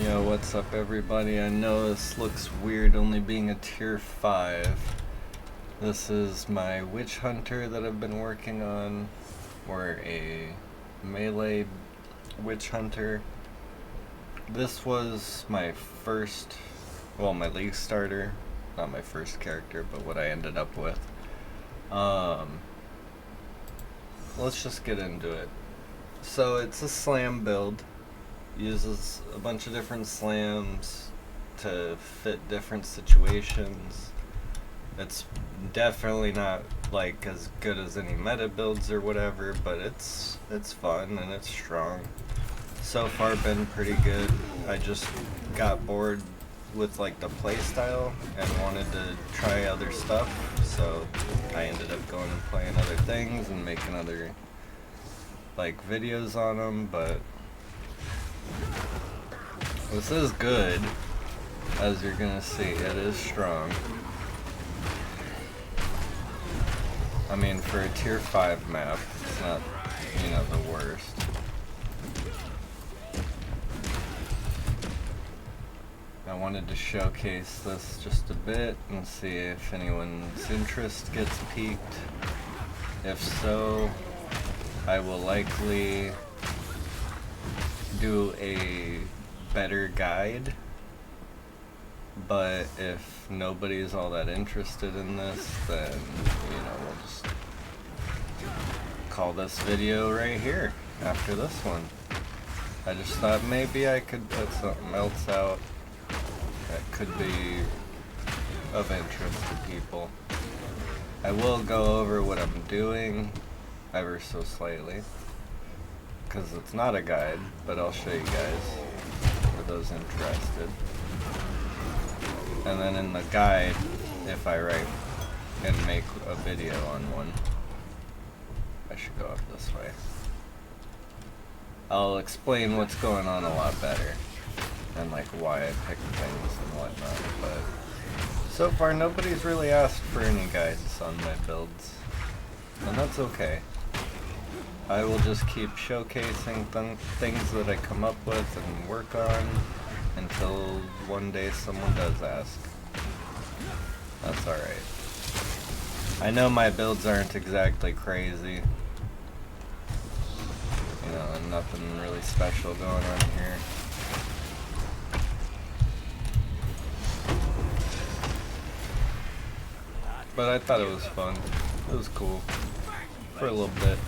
Yo, what's up everybody? I know this looks weird only being a tier 5. This is my Witchhunter that I've been working on. We're a melee Witchhunter. This was my first, well, my league starter. Not my first character, but what I ended up with. Let's just get into it. So it's a slam build. Uses a bunch of different slams to fit different situations. It's definitely not like as good as any meta builds or whatever, but it's fun and it's strong. So far been pretty good. I just got bored with like the playstyle and wanted to try other stuff, so I ended up going and playing other things and making other like videos on them, but this is good, as you're gonna see. It is strong. I mean, for a tier 5 map, it's not, you know, the worst. I wanted to showcase this just a bit and see if anyone's interest gets piqued. If so, I will likely do a better guide, but if nobody's all that interested in this, then, you know, we'll just call this video right here after this one. I just thought maybe I could put something else out that could be of interest to people. I will go over what I'm doing ever so slightly, because it's not a guide, but I'll show you guys for those interested. And then in the guide, if I write and make a video on one, I should go up this way, I'll explain what's going on a lot better and like why I picked things and whatnot. But so far nobody's really asked for any guides on my builds, and that's okay. I will just keep showcasing things that I come up with and work on until one day someone does ask. That's alright. I know my builds aren't exactly crazy. You know, and nothing really special going on here. But I thought it was fun. It was cool. For a little bit.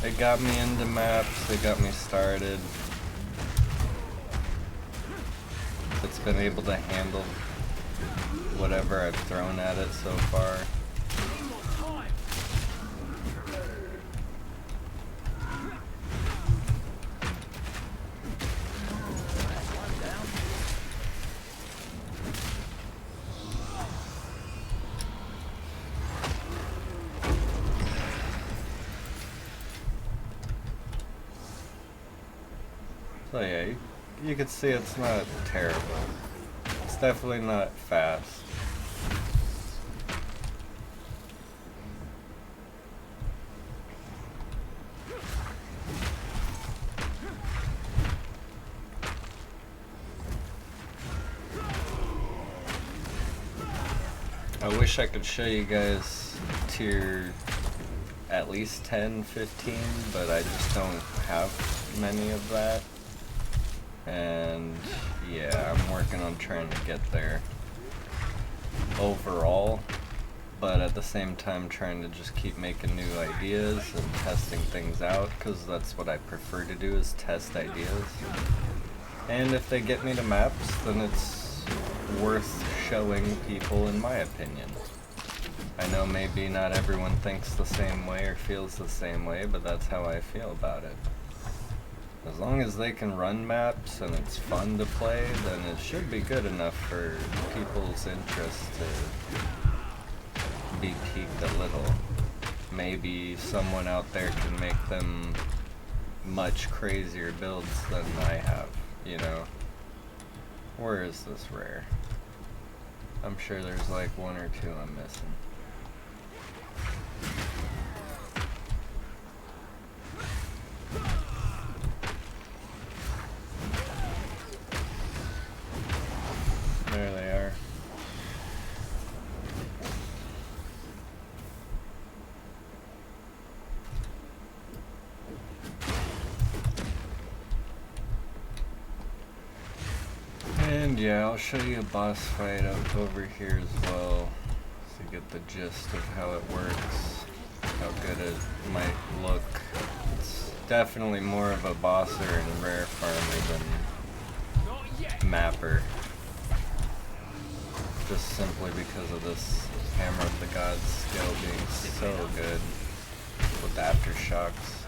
It got me into maps, it got me started. It's been able to handle whatever I've thrown at it so far. So yeah, you can see it's not terrible. It's definitely not fast. I wish I could show you guys tier at least 10, 15, but I just don't have many of that. And yeah, I'm working on trying to get there overall, but at the same time trying to just keep making new ideas and testing things out, because that's what I prefer to do, is test ideas. And if they get me to maps, then it's worth showing people, in my opinion. I know maybe not everyone thinks the same way or feels the same way, but that's how I feel about it. As long as they can run maps and it's fun to play, then it should be good enough for people's interest to be piqued a little. Maybe someone out there can make them much crazier builds than I have, you know? Where is this rare? I'm sure there's like one or two I'm missing. And yeah, I'll show you a boss fight up over here as well, so you get the gist of how it works, how good it might look. It's definitely more of a bosser and rare farmer than mapper, just simply because of this Hammer of the Gods skill being so good with aftershocks.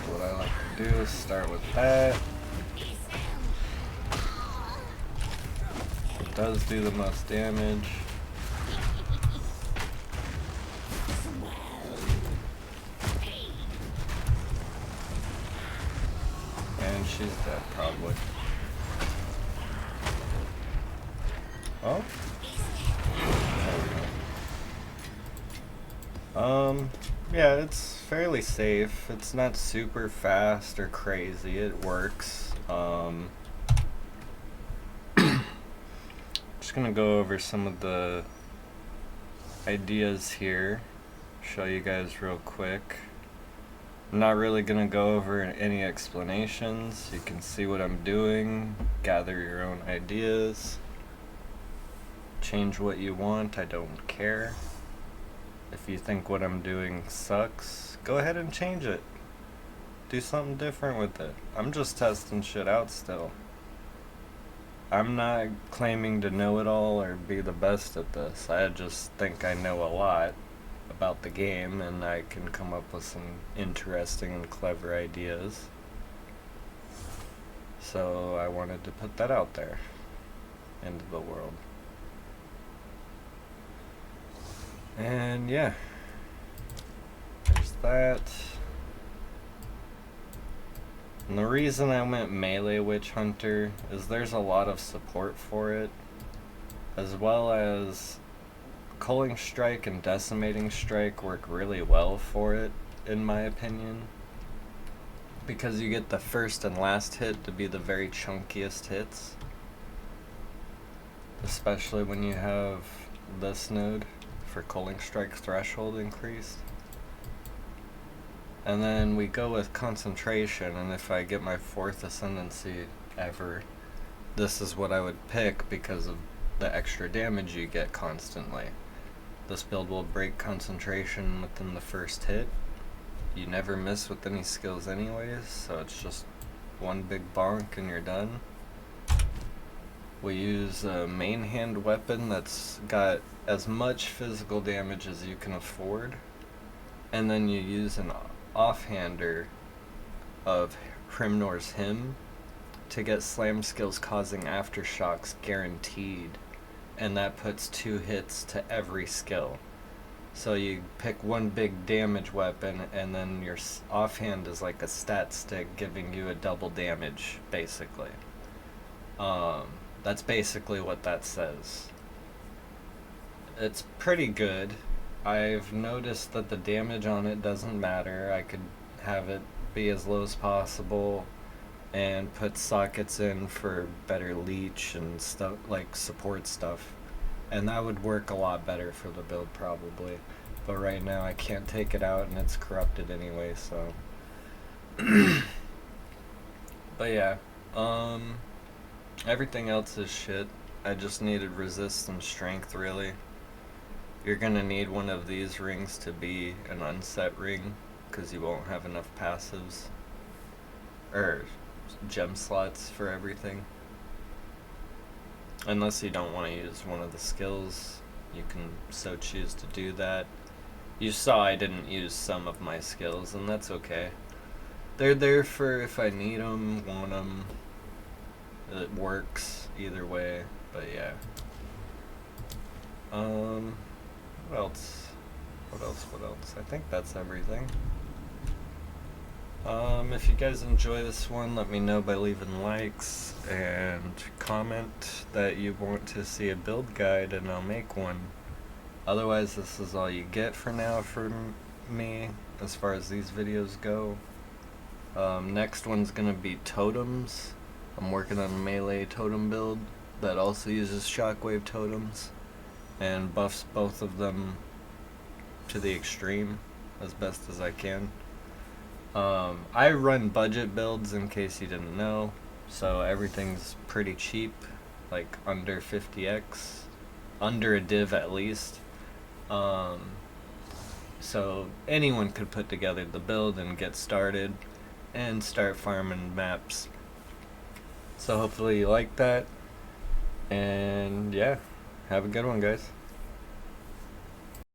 What I like to do is start with that. It does do the most damage. And she's dead, probably. Oh? There we go. Yeah, it's fairly safe. It's not super fast or crazy. It works. Just gonna go over some of the ideas here, show you guys real quick. I'm not really gonna go over any explanations. You can see what I'm doing, gather your own ideas, change what you want. I don't care. If you think what I'm doing sucks, go ahead and change it. Do something different with it. I'm just testing shit out still. I'm not claiming to know it all or be the best at this. I just think I know a lot about the game and I can come up with some interesting and clever ideas. So I wanted to put that out there into the world. And yeah, there's that. And the reason I went melee Witchhunter is there's a lot of support for it, as well as Culling Strike and Decimating Strike work really well for it, in my opinion, because you get the first and last hit to be the very chunkiest hits, especially when you have this node for Culling Strike threshold increased. And then we go with Concentration, and if I get my 4th Ascendancy ever, this is what I would pick because of the extra damage you get constantly. This build will break Concentration within the first hit. You never miss with any skills anyways, so it's just one big bonk and you're done. We use a main hand weapon that's got as much physical damage as you can afford, and then you use an offhander of Hrimnor's Hymn to get slam skills causing aftershocks guaranteed, and that puts 2 hits to every skill. So you pick one big damage weapon and then your offhand is like a stat stick giving you a double damage basically. That's basically what that says. It's pretty good. I've noticed that the damage on it doesn't matter. I could have it be as low as possible and put sockets in for better leech and stuff, like support stuff, and that would work a lot better for the build probably. But right now I can't take it out and it's corrupted anyway, so but yeah, everything else is shit. I just needed resist and strength really. You're gonna need one of these rings to be an unset ring, because you won't have enough passives or gem slots for everything. Unless you don't want to use one of the skills, you can so choose to do that. You saw I didn't use some of my skills, and that's okay. They're there for if I need them, want them. It works either way, but yeah. What else? What else? I think that's everything. If you guys enjoy this one, let me know by leaving likes and comment that you want to see a build guide and I'll make one. Otherwise, this is all you get for now from me as far as these videos go. Next one's gonna be totems. I'm working on a melee totem build that also uses shockwave totems and buffs both of them to the extreme as best as I can. I run budget builds in case you didn't know, so everything's pretty cheap, like under 50x, under a div at least. So anyone could put together the build and get started and start farming maps. So hopefully you like that, and yeah, have a good one, guys.